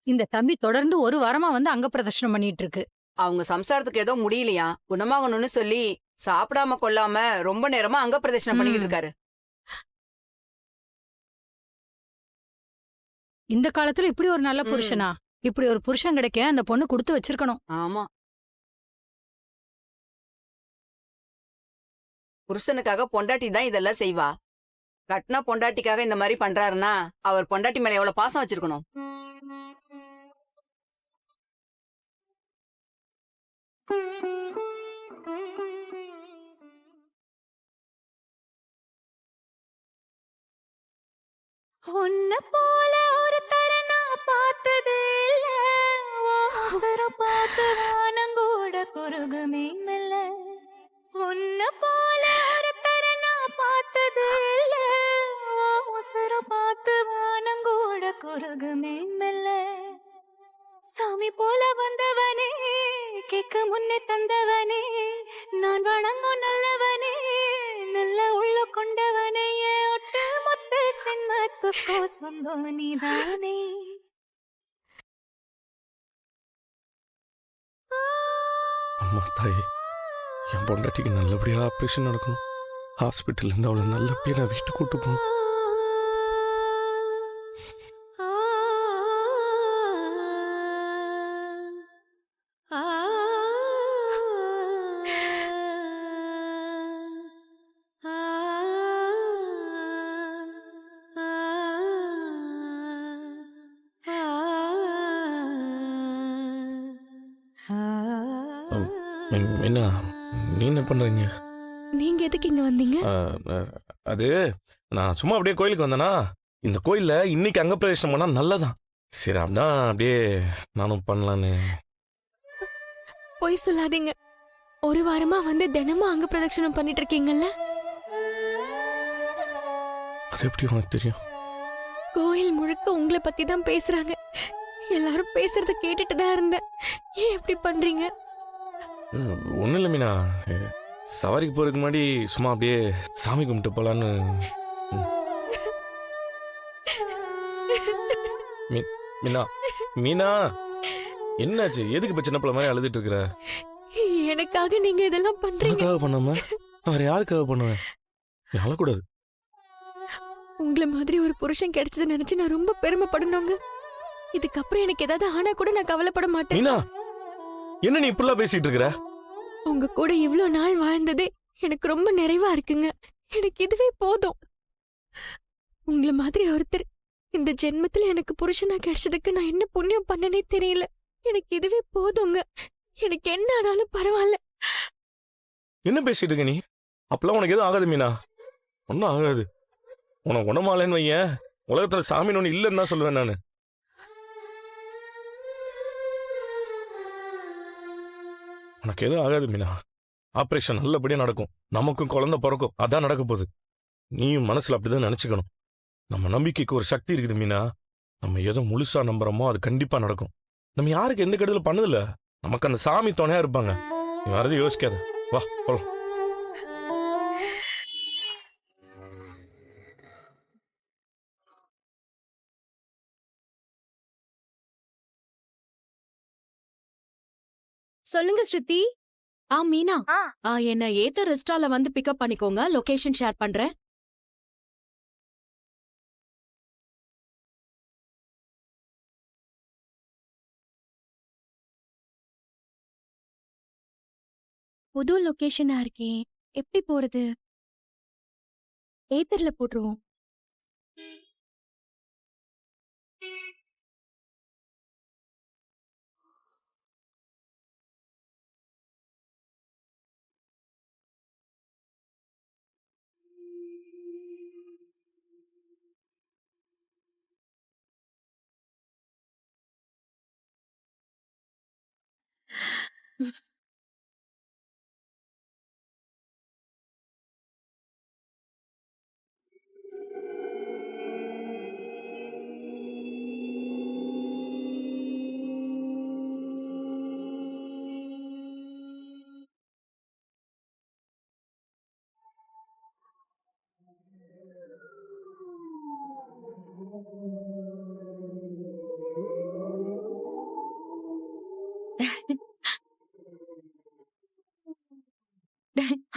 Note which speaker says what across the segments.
Speaker 1: இந்த தம்பி தொடர்ந்து ஒரு வாரமா வந்து அங்க பிரதர்ஷனம் பண்ணிட்டு இருக்கு.
Speaker 2: அவங்க சம்சாரத்துக்கு ஏதோ முடியலையா, குணமாகணும்னு சொல்லி சாப்பிடாம கொள்ளாம ரொம்ப நேரமா அங்க பிரதர்ஷனம் பண்ணிக்கிட்டு
Speaker 1: ம்.
Speaker 2: இருக்காரு.
Speaker 1: இந்த காலத்துல இப்படி ஒரு நல்ல
Speaker 2: ம்.
Speaker 1: புருஷனா? இப்படி ஒரு புருஷன் கிடைக்க அந்த பொண்ணு குடுத்து வச்சிருக்கணும்.
Speaker 2: ஆமா. புருஷனுக்காக பொண்டாட்டி தான் இதெல்லாம் செய்வா. கட்னா பொண்டாட்டிக்காக இந்த மாதிரி பண்றாருன்னா அவர் பொண்டாட்டி மேல எவ்வளவு பாசம் வச்சிருக்கணும்.
Speaker 3: உன்ன போல ஒரு தரனா பார்த்தது இல்ல பார்த்து வானங்கூட குறுகுமே மெல்ல உன்ன போல ஒரு தரனா பார்த்தது இல்ல பார்த்து வானங்கூட குறுகுமே மெல்ல சாமி போல வந்தவனே கேட்க முன்னே தந்தவனே நான் வணங்கும் நல்லவனே நல்ல உள்ள கொண்டவனே ஒட்டு மொத்த சின்மத்துக்கோ சொந்தம் நீதானே.
Speaker 4: அம்மா தாயே, என் பொண்டாட்டிக்கு நல்லபடியா ஆப்ரேஷன் நடக்கணும். ஹாஸ்பிட்டல் இருந்து அவளை நல்லபடியா நான் வீட்டுக்கு கூட்டு போகணும். என்ன நீ என்ன பண்றீங்க?
Speaker 3: நீங்க எதுக்கு இங்க வந்தீங்க?
Speaker 4: அது நான் சும்மா அப்படியே கோயிலுக்கு வந்தேனா, இந்த கோயில்ல இன்னைக்கு அங்க பிரவேசம் பண்ணா நல்லதான். சரி அதான் அப்படியே நானும் பண்ணலான்னு.
Speaker 3: பொய் சொல்லாதீங்க. ஒரு வாரமா வந்து தினமும் அங்க பிரதட்சணம் பண்ணிட்டு இருக்கீங்கல்ல?
Speaker 4: அது எப்படி உனக்கு தெரியும்?
Speaker 3: கோயில் முழுக்க உங்களை பத்தி தான் பேசுறாங்க. எல்லாரும் பேசுறத கேட்டுட்டு தான் இருந்தேன். ஏன் இப்படி பண்றீங்க?
Speaker 4: ஒன்றும் இல்லை மீனா, சவாரிக்கு போகிறதுக்கு முன்னாடி சும்மா அப்படியே சாமி கும்பிட்டு போகலான்னு. மீனா மீனா என்னாச்சு? எதுக்கு இப்போ சின்ன பிள்ளை மாதிரி அழுதுட்டு இருக்கிற?
Speaker 3: எனக்காக நீங்க இதெல்லாம் பண்றீங்க?
Speaker 4: எனக்காக பண்ணாம வேற யாருக்காக பண்ணுவேன்? நீ அழக்கூடாது.
Speaker 3: உங்களை மாதிரி ஒரு புருஷன் கிடைச்சது நினைச்சு நான் ரொம்ப பெருமைப்படணுங்க. இதுக்கப்புறம் எனக்கு ஏதாவது ஆனா கூட நான் கவலைப்பட மாட்டேன்.
Speaker 4: மீனா, என்ன நீ இப்படிலாம் பேசிட்டு இருக்கிற?
Speaker 3: உங்க கூட இவ்ளோ நாள் வாழ்ந்ததே எனக்கு ரொம்ப நிறைவா இருக்குங்க. எனக்கு இதுவே போதும். உங்களை மாதிரி ஒருத்தர் இந்த ஜென்மத்துல எனக்கு புருஷனா கிடைச்சதுக்கு நான் என்ன புண்ணியம் பண்ணனே தெரியல. எனக்கு இதுவே போதுங்க. எனக்கு என்ன ஆனாலும் பரவாயில்ல.
Speaker 4: என்ன பேசிட்டு இருக்க நீ? அப்பெல்லாம் உனக்கு எதுவும் ஆகாது மீனா. ஒன்றும் ஆகாது. உனக்கு குணமாலன்னு வையன், உலகத்துல சாமின்னு ஒன்று இல்லைன்னு தான் சொல்லுவேன் நான். உனக்கு எதுவும் ஆகாது மீனா. ஆப்ரேஷன் நல்லபடியா நடக்கும். நமக்கும் குழந்தை பிறக்கும். அதான் நடக்க போகுது. நீயும் மனசுல அப்படிதான் நினைச்சுக்கணும். நம்ம நம்பிக்கைக்கு ஒரு சக்தி இருக்குது மீனா. நம்ம எதை முழுசா நம்புறோமோ அது கண்டிப்பா நடக்கும். நம்ம யாருக்கு எந்த கெடுதலும் பண்ணதில்ல. நமக்கு அந்த சாமி துணையா இருப்பாங்க. நீ வரது யோசிக்காத. வா போலாம்.
Speaker 5: சொல்லுங்க ஸ்ருதி. மீனா. என்ன ஏத்த ரெஸ்டால வந்து பிக்கப் பண்ணிக்கோங்க. லொகேஷன் ஷேர் பண்றேன்.
Speaker 3: புது லொகேஷனா இருக்கே, எப்படி போறது? ஏத்தர்ல போட்டுருவோம்.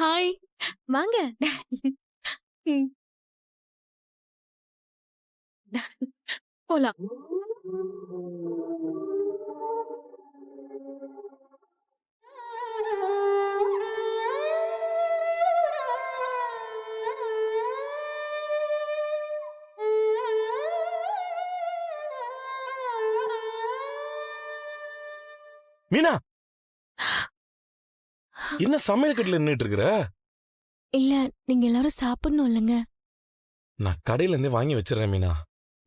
Speaker 5: ஹாய் வாங்க ம். போலாம்
Speaker 4: மீனா என்ன சமையல் கட்டில நின்னுட்டு இருக்கிற?
Speaker 3: இல்ல நீங்க எல்லாரும் சாப்பிடணும் இல்லைங்க.
Speaker 4: நான் கடையில இருந்தே வாங்கி வச்சிடறேன் மீனா.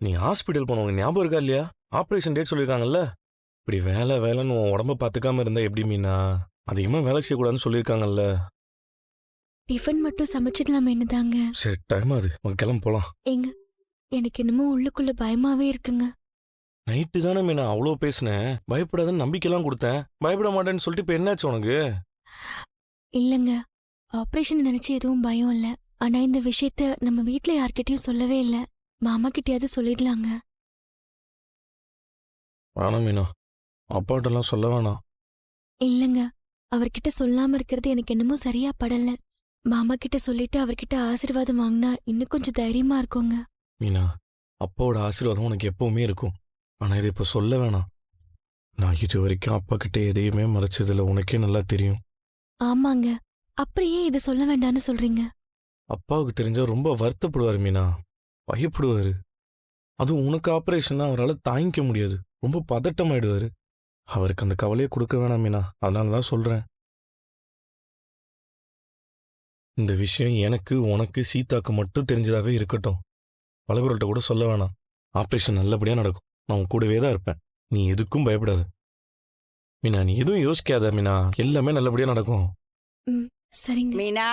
Speaker 4: நீ ஹாஸ்பிட்டல் போனவங்க ஞாபகம் இருக்கா இல்லையா? ஆபரேஷன் டேட் சொல்லியிருக்காங்கல்ல. இப்படி வேலை வேலைன்னு உன் உடம்ப பார்த்துக்காம இருந்தா எப்படி மீனா? அதிகமா வேலை செய்யக்கூடாதுன்னு சொல்லியிருக்காங்கல்ல.
Speaker 3: டிஃபன் மட்டும் சமைச்சிடலாமேன்னு தாங்க.
Speaker 4: சரி டைம் ஆகுது, உங்க கிளம்பு போலாம்.
Speaker 3: ஏங்க எனக்கு என்னமோ உள்ளுக்குள்ள பயமாவே இருக்குங்க.
Speaker 4: நைட்டு தானே மீனா அவ்வளோ பேசினேன், பயப்படாதுன்னு நம்பிக்கைலாம் கொடுத்தேன். பயப்பட மாட்டேன்னு சொல்லிட்டு இப்போ என்னாச்சு உனக்கு?
Speaker 3: இல்லங்க, ஆபரேஷன் நினைச்சு எதுவும் பயம் இல்ல. ஆனா இந்த விஷயத்த நம்ம வீட்ல யார்கிட்டயும் சொல்லவே இல்ல. மாமா கிட்டயாவது சொல்லிடலாங்க.
Speaker 4: வேணாம் மீனா, அப்பாட்டெல்லாம் சொல்ல வேணாம்.
Speaker 3: இல்லங்க, அவர்கிட்ட சொல்லாம இருக்கிறது எனக்கு என்னமோ சரியா படல. மாமா கிட்ட சொல்லிட்டு அவர்கிட்ட ஆசீர்வாதம் வாங்கினா இன்னும் கொஞ்சம் தைரியமா இருக்குங்க.
Speaker 4: மீனா, அப்பாவோட ஆசீர்வாதம் உனக்கு எப்பவுமே இருக்கும். ஆனா இதை இப்போ சொல்ல வேணாம். நான் இது வரைக்கும் அப்பா கிட்ட எதையுமே மறைச்சதில்ல, உனக்கே நல்லா தெரியும்.
Speaker 3: ஆமாங்க, அப்புறம் ஏன் இதை சொல்ல வேண்டாம்னு சொல்றீங்க?
Speaker 4: அப்பாவுக்கு தெரிஞ்சா ரொம்ப வருத்தப்படுவார் மீனா, பயப்படுவாரு. அதுவும் உனக்கு ஆபரேஷன் அவரால் தாங்கிக்க முடியாது, ரொம்ப பதட்டமாயிடுவாரு. அவருக்கு அந்த கவலையை கொடுக்க வேணாம் மீனா, அதனால தான் சொல்றேன். இந்த விஷயம் எனக்கு உனக்கு சீதாக்கு மட்டும் தெரிஞ்சதாவே இருக்கட்டும். பலகுரல்கிட்ட கூட சொல்ல வேணாம். ஆபரேஷன் நல்லபடியா நடக்கும், நான் உன் கூடவே தான் இருப்பேன். நீ எதுக்கும் பயப்படாத மீனா, நீ எதுவும் யோசிக்காத மீனா, எல்லாமே நல்லபடியா நடக்கும்.
Speaker 3: சரிங்க.
Speaker 2: மீனா,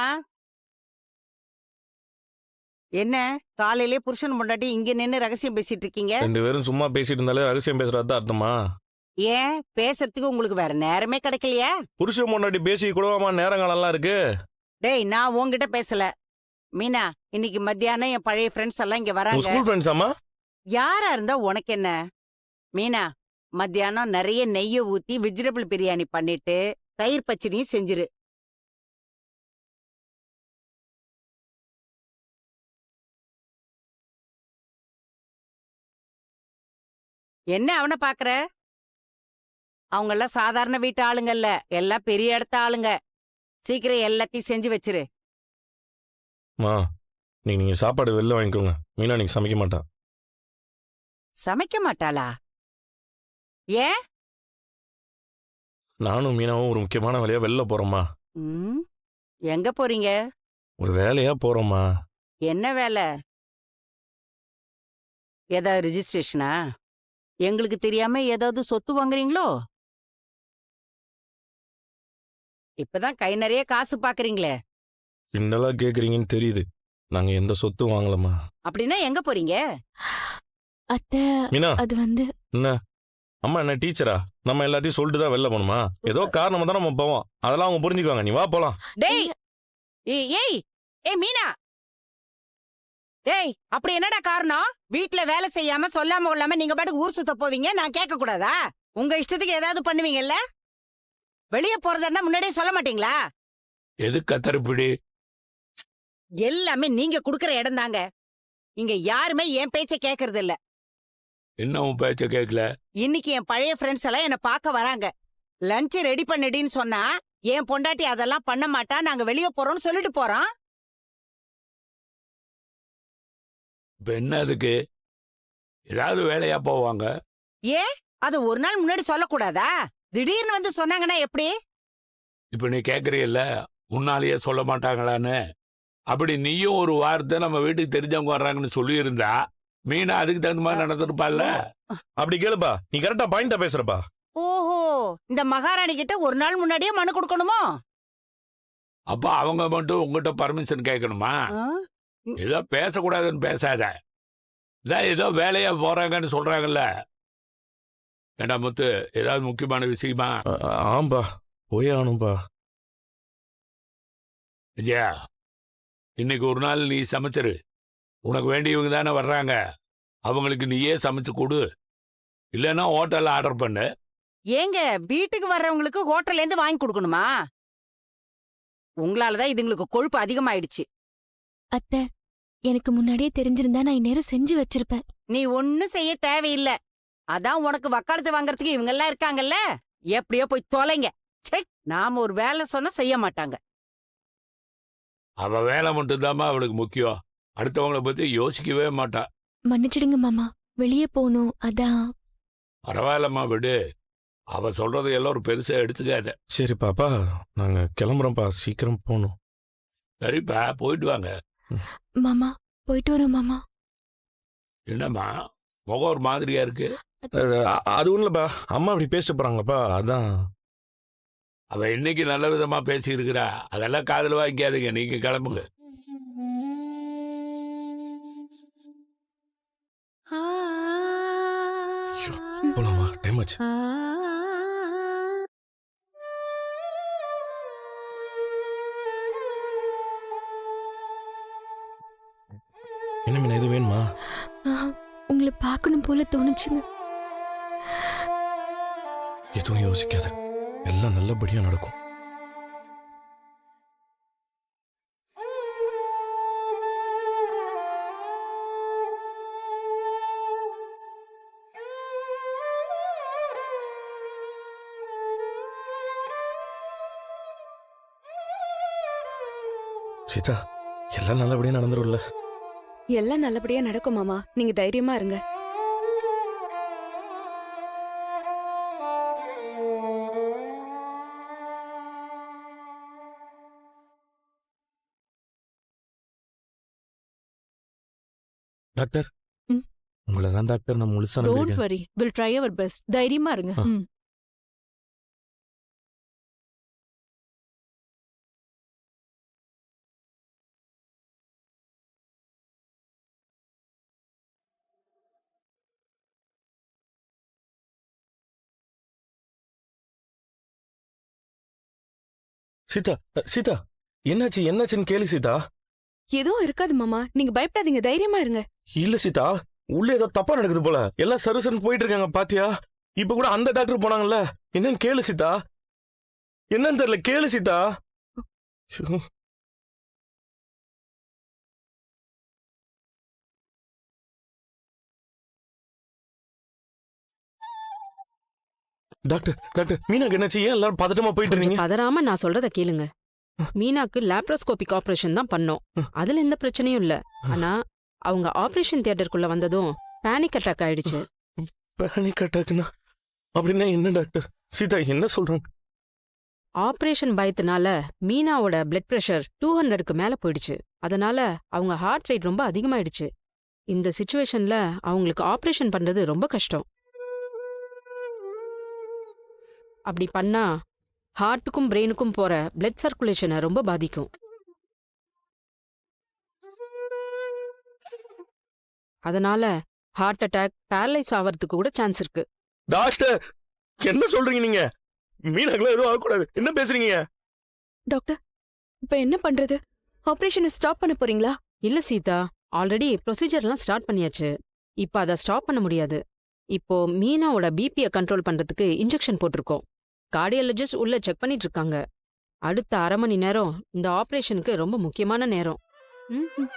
Speaker 2: என்ன காலையிலே புருஷன் பொண்டாட்டி இங்க நின்னு ரகசியம் பேசிட்டு இருக்கீங்க?
Speaker 4: ரெண்டு பேரும் சும்மா பேசிட்டு இருந்தாலே ரகசியம் பேசுறது தான் அர்த்தமா?
Speaker 2: ஏன் பேசுறதுக்கு உங்களுக்கு வேற நேரமே கிடைக்கலையா?
Speaker 4: புருஷன் முன்னாடி பேசி கூடவாமா நேரங்காலம்லாம் இருக்கு.
Speaker 2: டேய், நான் உன்கிட்ட பேசல. மீனா, இன்னைக்கு மத்தியானம் என் பழைய ஃப்ரெண்ட்ஸ் எல்லாம் இங்க
Speaker 4: உன்
Speaker 2: வராங்க.
Speaker 4: ஸ்கூல் ஃப்ரெண்ட்ஸ் ஆமா?
Speaker 2: யாரா இருந்தா உனக்கு என்ன? மீனா, மத்தியானம் நிறைய நெய்ய ஊத்தி வெஜிடபிள் பிரியாணி பண்ணிட்டு தயிர் பச்சடியும் செஞ்சிரு. என்ன அவனை பாக்குற? அவங்க எல்லாம் சாதாரண வீட்டு ஆளுங்கல்ல, எல்லாம் பெரிய இடத்த ஆளுங்க. சீக்கிரம் எல்லாத்தையும் செஞ்சு வச்சிரு.
Speaker 4: மா, நீங்க சாப்பாடு வெளில வாங்கிக்கோங்க. மீனா நீங்க சமைக்க மாட்டா.
Speaker 2: சமைக்க மாட்டாளா? ஏன்?
Speaker 4: நானும் மீனாவும் ஒரு முக்கியமான வேலையா வெளில போறோமா.
Speaker 2: ம், எங்க போறீங்க?
Speaker 4: ஒரு வேலையா போறோமா.
Speaker 2: என்ன வேலை? ஏதாவது ரிஜிஸ்ட்ரேஷனா? எங்களுக்கு தெரியாம ஏதாவது சொத்து வாங்குறீங்களோ? இப்பதான் கை நிறைய காசு பாக்குறீங்களே.
Speaker 4: என்னெல்லாம் கேக்குறீங்கன்னு தெரியுது. நாங்க எந்த சொத்தும் வாங்கலமா.
Speaker 2: அப்படின்னா எங்க போறீங்க?
Speaker 3: அத்தை,
Speaker 4: மீனா,
Speaker 3: அது வந்து
Speaker 4: என்ன அம்மா என்ன டீச்சரா? நம்ம எல்லாத்தையும் சொல்லிட்டு தான் வெளில போகணுமா? ஏதோ காரணமா தான் நம்ம போவோம், அதெல்லாம் அவங்க புரிஞ்சுக்குவாங்க. நீ வா போலாம்.
Speaker 2: டேய், ஏய் ஏய் மீனா, டேய், அப்படி என்னடா காரணம்? வீட்ல வேலை செய்யாம சொல்லாம கொள்ளாம நீங்க பாட்டுக்கு ஊர் சுத்த போவீங்க, நான் கேட்க கூடாதா? உங்க இஷ்டத்துக்கு ஏதாவது பண்ணுவீங்கல்ல? வெளியே போறதா இருந்தா முன்னாடியே சொல்ல மாட்டீங்களா?
Speaker 6: எது கத்தரிப்பிடி?
Speaker 2: எல்லாமே நீங்க குடுக்கற இடம் தாங்க. இங்க யாருமே என் பேச்ச கேக்குறது இல்ல.
Speaker 6: என்ன உன் பேச்ச கேட்கல?
Speaker 2: இன்னைக்கு என் பழைய ஃப்ரெண்ட்ஸ் எல்லாம் என்ன பார்க்க வராங்க. லஞ்ச் ரெடி பண்ணிடின்னு சொன்னா என் பொண்டாட்டி அதெல்லாம் பண்ண மாட்டா, நாங்க வெளியே போறோம்னு சொல்லிட்டு போறோம்.
Speaker 6: இப்ப என்ன அதுக்கு? ஏதாவது வேலையா போவாங்க.
Speaker 2: அது ஒரு நாள் முன்னாடி சொல்லக்கூடாதா? திடீர்னு வந்து சொன்னாங்கன்னா எப்படி?
Speaker 6: இப்ப நீ கேக்குறீல்ல, முன்னாலேயே சொல்ல மாட்டாங்களான்னு. அப்படி நீயும் ஒரு வார்த்தை நம்ம வீட்டுக்கு தெரிஞ்சவங்க வர்றாங்கன்னு சொல்லியிருந்தா மீனா அதுக்கு தகுந்த மாதிரி நடந்திருப்பாள்ல.
Speaker 4: அப்படி கேளுப்பா, நீ கரெக்டா பாயிண்டா பேசுறப்பா.
Speaker 2: ஓஹோ, இந்த மகாராணி கிட்ட ஒரு நாள் முன்னாடியே மனு கொடுக்கணுமோ?
Speaker 6: அப்ப அவங்க மட்டும் உங்ககிட்ட பர்மிஷன் கேட்கணுமா?
Speaker 2: ஆ?
Speaker 6: ஏதோ பேசக்கூடாதுன்னு பேசாத. இதான் ஏதோ வேலையா போறாங்கன்னு சொல்றாங்கல்ல. ஏண்டா முத்து, ஏதாவது முக்கியமான விஷயமா?
Speaker 4: ஆம்பா, போயே ஆகணும்பா.
Speaker 6: விஜயா, இன்னைக்கு ஒரு நாள் நீ சமைச்சிரு. உனக்கு வேண்டியவங்க தானே வர்றாங்க, அவங்களுக்கு நீயே சமைச்சு கொடு. இல்லைன்னா ஹோட்டல்ல ஆர்டர் பண்ணு.
Speaker 2: ஏங்க, வீட்டுக்கு வர்றவங்களுக்கு ஹோட்டல்ல இருந்து வாங்கி கொடுக்கணுமா? உங்களாலதான் இதுங்களுக்கு கொழுப்பு அதிகமாயிடுச்சு.
Speaker 3: அத்தை, எனக்கு முன்னாடியே தெரிஞ்சிருந்தா நான் இந்நேரம் செஞ்சு வச்சிருப்பேன்.
Speaker 2: நீ ஒண்ணும் செய்ய தேவையில்ல. அதான் உனக்கு வக்காலத்து வாங்குறதுக்கு இவங்க எல்லாம் இருக்காங்கல்ல. எப்படியோ போய் தொலைங்க. சே, நாம ஒரு வேலை சொன்னா செய்ய மாட்டாங்க.
Speaker 6: அவ வேலை மட்டும்தாம்மா அவளுக்கு முக்கியம். அடுத்தவங்கள பத்தி யோசிக்கவே மாட்டா.
Speaker 3: மன்னிச்சிடுங்க மாமா, வெளியே போகணும் அதான்.
Speaker 6: பரவாயில்லம்மா விடு. அவ சொல்றது எல்லாம் ஒரு பெருசா எடுத்துக்காத.
Speaker 4: சரி பாப்பா, நாங்க கிளம்புறோம்ப்பா, சீக்கிரம் போகணும்.
Speaker 6: சரிப்பா, போயிட்டு வாங்க.
Speaker 3: மாமா, போயிட்டு வரோம் மாமா.
Speaker 6: என்னம்மா முகம் ஒரு மாதிரியா இருக்கு?
Speaker 4: அது ஒண்ணும் இல்லப்பா, அம்மா அப்படி பேசிட்டு போறாங்கப்பா, அதான்.
Speaker 6: அவ இன்னைக்கு நல்ல விதமா பேசி இருக்கிறா. அதெல்லாம் காதுல வாங்கிக்காதீங்க, நீங்க கிளம்புங்க.
Speaker 4: போலாமா, டைம் ஆச்சு. என்ன மீனா, இது வேணுமா?
Speaker 3: உங்களை பார்க்கணும் போல தோணுச்சுங்க.
Speaker 4: எதுவும் யோசிக்காத, எல்லாம் நல்லபடியா நடக்கும். சீதா, எல்லாம் நல்லபடியா நடந்துரும்ல?
Speaker 7: எல்லாம் நல்லபடியா நடக்கும் மாமா, நீங்க தைரியமா இருங்க.
Speaker 4: டாக்டர்,
Speaker 7: ம்.
Speaker 4: உங்களை தான் டாக்டர் நான் முழுசா
Speaker 7: டோன்ட்
Speaker 4: நம்பியிருக்கேன்.
Speaker 7: வரி, வில் ட்ரை அவர் பெஸ்ட். தைரியமா இருங்க.
Speaker 4: ஆ. சீதா, சீதா, என்னாச்சு என்னாச்சுன்னு கேளு சீதா.
Speaker 7: எதுவும் இருக்காது மாமா, நீங்க பயப்படாதீங்க, தைரியமா இருங்க.
Speaker 4: இல்ல சீதா, உள்ள ஏதோ தப்பா நடக்குது போல. எல்லாம் சருசன்னு போயிட்டு இருக்காங்க பாத்தியா? இப்ப கூட அந்த டாக்டர் போனாங்கல்ல, என்னன்னு கேளு சீதா. என்னன்னு தெரியல, கேளு சீதா. ஐயோ. டாக்டர், டாக்டர், மீனாக்கு என்னாச்சு? ஏன் எல்லாரும் பதட்டமா போயிட்டு இருந்தீங்க?
Speaker 8: பதறாம நான் சொல்றத கேளுங்க. மீனாக்கு லாப்ரோஸ்கோபிக் ஆபரேஷன் தான் பண்ணோம். அதுல எந்த பிரச்சனையும் இல்ல. ஆனா அவங்க ஆபரேஷன் தியேட்டருக்குள்ள வந்ததும் பேனிக் அட்டாக் ஆயிடுச்சு.
Speaker 4: பேனிக் அட்டாக்னா அப்படின்னா என்ன டாக்டர்? சீதா என்ன சொல்றாங்க?
Speaker 8: ஆபரேஷன் பயத்தினால மீனாவோட பிளட் பிரஷர் 200க்கு மேல போயிடுச்சு. அதனால அவங்க ஹார்ட் ரேட் ரொம்ப அதிகமாயிடுச்சு. இந்த சிச்சுவேஷன்ல அவங்களுக்கு ஆபரேஷன் பண்றது ரொம்ப கஷ்டம். அப்படி பண்ணா ஹார்ட்டுக்கும் பிரெயினுக்கும் போற பிளட் சர்க்குலேஷனை ரொம்ப பாதிக்கும். அதனால ஹார்ட் அட்டாக், பேரலைஸ் ஆவறதுக்கு கூட சான்ஸ் இருக்கு.
Speaker 4: டாக்டர், என்ன சொல்றீங்க நீங்க? மீனாக்குலாம் எதுவும் ஆகக்கூடாது. என்ன பேசுறீங்க?
Speaker 7: டாக்டர், இப்ப என்ன பண்றது? ஆபரேஷனை ஸ்டாப் பண்ண போறீங்களா?
Speaker 8: இல்ல சீதா, ஆல்ரெடி ப்ரொசீஜர்லாம் ஸ்டார்ட் பண்ணியாச்சு. இப்ப அதை ஸ்டாப் பண்ண முடியாது. இப்போ மீனாவோட பிபியை கண்ட்ரோல் பண்றதுக்கு இன்ஜெக்ஷன் போட்டிருக்கோம். கார்டியாலஜிஸ்ட் உள்ள செக் பண்ணிட்டு இருக்காங்க. அடுத்த 1/2 மணி நேரம் இந்த ஆபரேஷனுக்கு ரொம்ப முக்கியமான நேரம். ம்.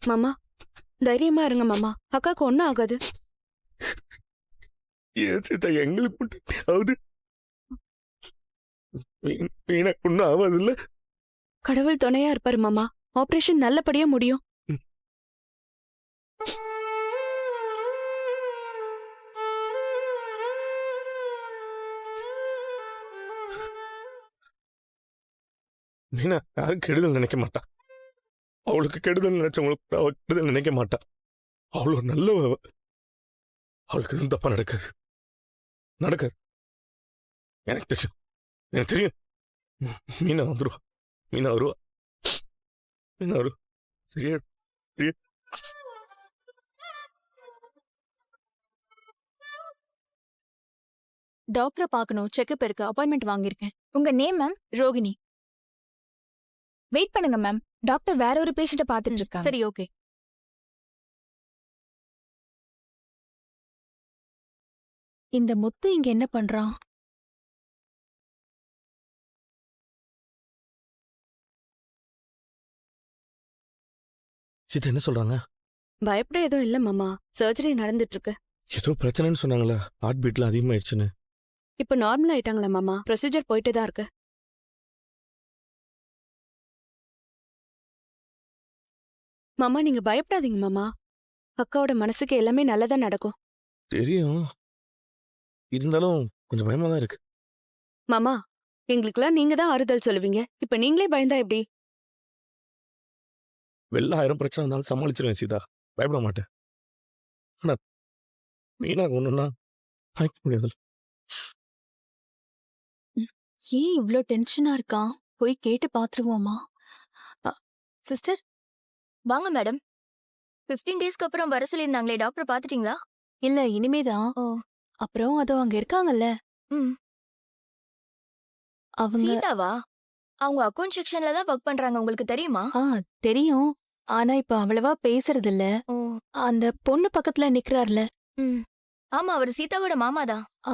Speaker 7: மாமா, தைரியமா இருங்க மாமா, அக்காக்கு ஒண்ணும் ஆகாது.
Speaker 4: ஏன் சீதா எங்களுக்கு மட்டும் ஆகுது? மீனாக்கு ஒன்றும் ஆகாதுல்ல?
Speaker 7: கடவுள் துணையா இருப்பாரு மாமா, ஆபரேஷன் நல்லபடியா முடியும்.
Speaker 4: மீனா யாரும் கெடுதல் நினைக்க மாட்டா. அவளுக்கு கெடுதல் நினைச்சவங்களுக்கு அவ கெடுதல் நினைக்க மாட்டா. அவ்வளோ நல்லவ. அவளுக்கு எதுவும் தப்பா நடக்காது. நடக்காது. எனக்கு தெரியும், எனக்கு தெரியும். மீனா வந்துருவா, மீனா வருவா, மீனா வருவா. சரியா சரியா.
Speaker 9: டாக்டரை பார்க்கணும், செக்கப் இருக்கு, அப்பாயின்மெண்ட் வாங்கியிருக்கேன்.
Speaker 10: உங்க நேம் மேம்?
Speaker 9: ரோகிணி.
Speaker 10: வெயிட் பண்ணுங்க மேம், டாக்டர் வேற ஒரு பேஷண்ட்டை பார்த்துட்டு இருக்காங்க.
Speaker 9: சரி, ஓகே. இந்த முத்து இங்க என்ன பண்றான்?
Speaker 4: இது என்ன சொல்றாங்க?
Speaker 7: பயப்பட எதுவும் இல்ல மாமா, சர்ஜரி நடந்துட்டு இருக்கு.
Speaker 4: ஏதோ பிரச்சனைன்னு சொன்னாங்களே, ஹார்ட் பீட்ல அதிகமாயிடுச்சுன்னு.
Speaker 7: இப்ப நார்மல் ஆயிட்டாங்களா மாமா? ப்ரொசீஜர் போயிட்டு தான் இருக்கு. மாமா நீங்க பயப்படாதீங்க மாமா, அக்காவோட மனசுக்கு எல்லாமே நல்லதா நடக்கும்.
Speaker 4: தெரியும், இருந்தாலும் கொஞ்சம் பயமா தான் இருக்கு.
Speaker 7: மாமா எங்களுக்குலாம் நீங்க தான் ஆறுதல் சொல்லுவீங்க, இப்ப நீங்களே பயந்தா எப்படி?
Speaker 4: வெளில 1000 பிரச்சனை இருந்தாலும் சமாளிச்சிருவேன் சீதா, பயப்பட மாட்டேன். ஆனா மீனா ஒண்ணுன்னா தாங்கிக்க முடியாது.
Speaker 9: ஏன் இவ்ளோ டென்ஷனா இருக்கான்? போய் கேட்டு பாத்துருவோமா? சிஸ்டர்,
Speaker 10: வாங்க மேடம். 15 டேஸ்க்கு அப்புறம் வர சொல்லியிருந்தாங்களே, டாக்டர் பாத்துட்டீங்களா?
Speaker 9: இல்ல இனிமேதான்.
Speaker 10: ஓ.
Speaker 9: அப்புறம் அதோ அங்க இருக்காங்கல்ல,
Speaker 10: ம்.
Speaker 9: அவங்க
Speaker 10: சீதாவா? அவங்க அக்கவுண்ட் செக்ஷன்ல தான் ஒர்க் பண்றாங்க, உங்களுக்கு தெரியுமா?
Speaker 9: தெரியும். ஆனா இப்ப அவ்வளவா பேசுறது இல்ல.
Speaker 10: ஓ.
Speaker 9: அந்த பொண்ணு பக்கத்துல நிக்கிறார்ல,
Speaker 10: ம். ஆமா, அவர் சீதாவோட மாமாதான்.
Speaker 9: ஆ,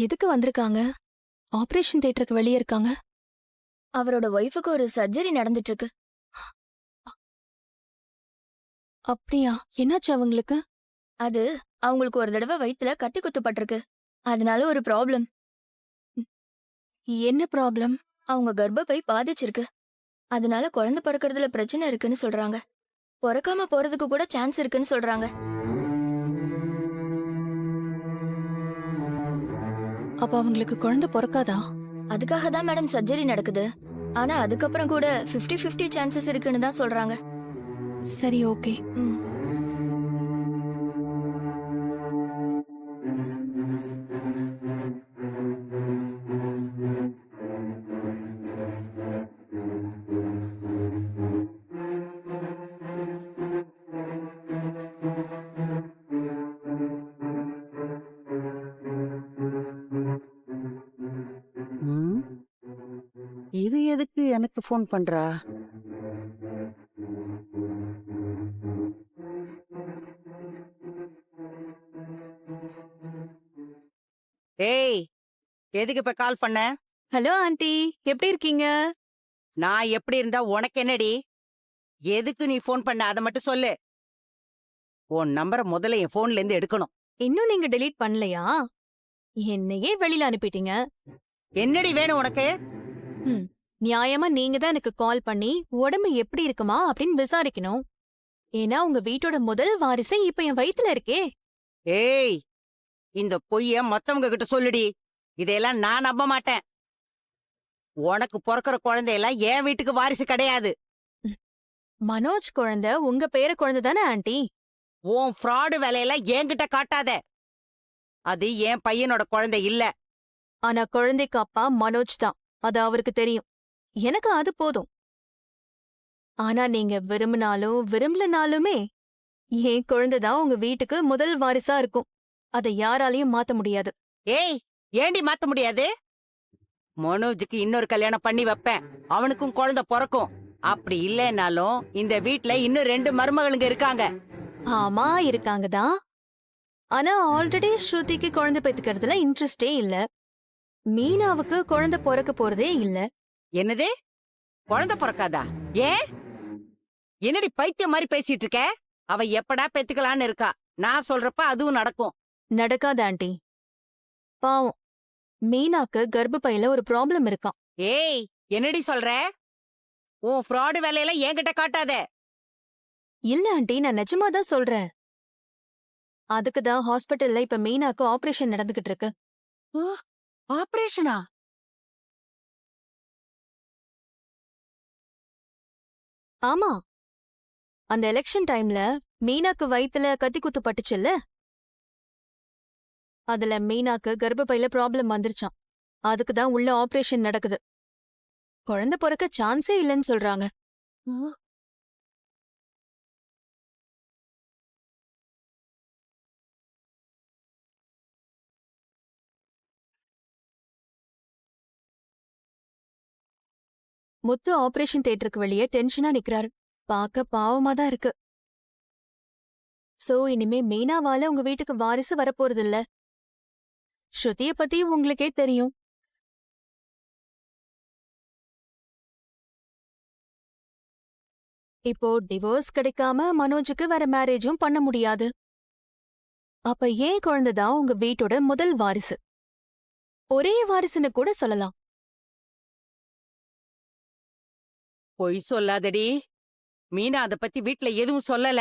Speaker 9: எதுக்கு வந்திருக்காங்க? ஆபரேஷன் தியேட்டருக்கு வெளியே இருக்காங்க.
Speaker 10: அவரோட ஒய்ஃபுக்கு ஒரு சர்ஜரி நடந்துட்டு இருக்கு.
Speaker 9: அப்படியா? என்னாச்சு அவங்களுக்கு?
Speaker 10: அது அவங்களுக்கு ஒரு தடவை வயித்துல கத்தி குத்துப்பட்டிருக்கு. அதனால ஒரு ப்ராப்ளம்.
Speaker 9: என்ன ப்ராப்ளம்?
Speaker 10: அவங்க கர்ப்பப்பை பாதிச்சிருக்கு. அதனால குழந்தை பிறக்கறதுல பிரச்சனை இருக்குன்னு சொல்றாங்க. பிறக்காம போறதுக்கு கூட சான்ஸ் இருக்குன்னு சொல்றாங்க.
Speaker 9: அப்ப அவங்களுக்கு குழந்தை பிறக்காதா?
Speaker 10: அதுக்காக தான் மேடம் சர்ஜரி நடக்குது. ஆனா அதுக்கப்புறம் கூட 50-50 சான்சஸ் இருக்குன்னு தான் சொல்றாங்க.
Speaker 9: சரி, ஓகே.
Speaker 10: ம்.
Speaker 2: ம், இவ எதுக்கு எனக்கு ஃபோன் பண்றா? ஏய், எதுக்கு இப்ப கால் பண்ண?
Speaker 9: ஹலோ ஆண்டி, எப்படி இருக்கீங்க?
Speaker 2: நான் எப்படி இருந்தா உனக்கு என்னடி? எதுக்கு நீ ஃபோன் பண்ண அத மட்டும் சொல்லு. உன் நம்பரை முதல்ல என் போன்ல இருந்து எடுக்கணும்.
Speaker 9: இன்னும் நீங்க டெலீட் பண்ணலையா? என்னையே வெளியில அனுப்பிட்டீங்க.
Speaker 2: என்னடி வேணும் உனக்கு?
Speaker 9: நியாயமா நீங்க தான் எனக்கு கால் பண்ணி உடம்பு எப்படி இருக்குமா அப்படின்னு விசாரிக்கணும். ஏன்னா உங்க வீட்டோட முதல் வாரிசு இப்ப என் வயித்துல இருக்கே.
Speaker 2: ஏய், இந்த பொய்ய மத்தவங்க கிட்ட சொல்லுடி. இதையெல்லாம் நான் நம்ப மாட்டேன். உனக்கு பிறக்கிற குழந்தையெல்லாம் என் வீட்டுக்கு வாரிசு கிடையாது.
Speaker 9: மனோஜ் குழந்தை உங்க பேர குழந்தை தானே ஆண்டி?
Speaker 2: உன் ஃப்ராடு வேலையெல்லாம் என்கிட்ட காட்டாத. அது என் பையனோட குழந்தை இல்ல.
Speaker 9: ஆனா குழந்தைக்கு அப்பா மனோஜ் தான், அது அவருக்கு தெரியும். எனக்கு அது போதும். ஆனா நீங்க விரும்பினாலும் விரும்பலனாலுமே என் குழந்தை தான் உங்க வீட்டுக்கு முதல் வாரிசா இருக்கும். அதை யாராலையும் மாத்த முடியாது.
Speaker 2: ஏய், ஏண்டி மாத்த முடியாது? மனோஜுக்கு இன்னொரு கல்யாணம் பண்ணி வைப்பேன். அவனுக்கும் குழந்தை பிறக்கும். அப்படி இல்லைனாலும் இந்த வீட்ல இன்னும் 2 மருமகளுங்க இருக்காங்க.
Speaker 9: ஆமா, இருக்காங்க தான். ஆனா ஆல்ரெடி ஸ்ருதிக்கு குழந்தை பெத்துக்கிறதுல இன்ட்ரெஸ்டே இல்ல. மீனாவுக்கு குழந்தை பிறக்க போறதே இல்ல.
Speaker 2: என்னது? குழந்தை பிறக்காதா? ஏன்? என்னடி பைத்தியம் மாதிரி பேசிட்டு இருக்க? அவ எப்படா பெத்துக்கலான்னு இருக்கா. நான் சொல்றப்ப அதுவும் நடக்கும்.
Speaker 9: நடக்காத ஆண்டி. பாவம், மீனாக்கு கர்ப்பப்பையில ஒரு ப்ராப்ளம் இருக்காம்.
Speaker 2: ஏய், என்னடி சொல்ற? உன் ஃப்ராடு வேலையெல்லாம் என்கிட்ட காட்டாத.
Speaker 9: இல்ல ஆண்டி, நான் நிஜமா தான் சொல்றேன். அதுக்கு தான் ஹாஸ்பிட்டல்ல இப்ப மீனாக்கு ஆபரேஷன் நடந்துகிட்டு இருக்கு.
Speaker 2: ஆபரேஷனா?
Speaker 9: ஆமா, அந்த எலெக்ஷன் டைம்ல மீனாக்கு வயித்துல கத்தி குத்து பட்டுச்சுல்ல, அதுல மீனாக்கு கர்ப்பப்பையில ப்ராப்ளம் வந்துருச்சாம். அதுக்கு தான் உள்ள ஆபரேஷன் நடக்குது. குழந்தை பிறக்க சான்ஸே இல்லைன்னு சொல்றாங்க. முத்து ஆபரேஷன் தியேட்டருக்கு வெளியே டென்ஷனா நிக்கிறாரு. பார்க்க பாவமா தான் இருக்கு. சோ இனிமே மீனாவால உங்க வீட்டுக்கு வாரிசு வரப்போறது இல்ல. ஸ்ருதிய பத்தி உங்களுக்கே தெரியும். இப்போ டிவோர்ஸ் கிடைக்காம மனோஜுக்கு வேற மேரேஜும் பண்ண முடியாது. அப்ப ஏன் குழந்தைதான் உங்க வீட்டோட முதல் வாரிசு. ஒரே வாரிசுன்னு கூட சொல்லலாம்.
Speaker 2: பொய் சொல்லாதடி. மீனா அத பத்தி வீட்ல எதுவும் சொல்லல.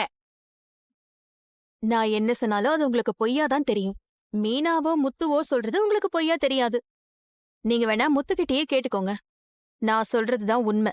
Speaker 9: நான் என்ன சொன்னாலும் அது உங்களுக்கு பொய்யாதான் தெரியும். மீனாவோ முத்துவோ சொல்றது உங்களுக்கு பொய்யா தெரியாது. நீங்க வேணா முத்துக்கிட்டயே கேட்டுக்கோங்க. நான் சொல்றதுதான் உண்மை.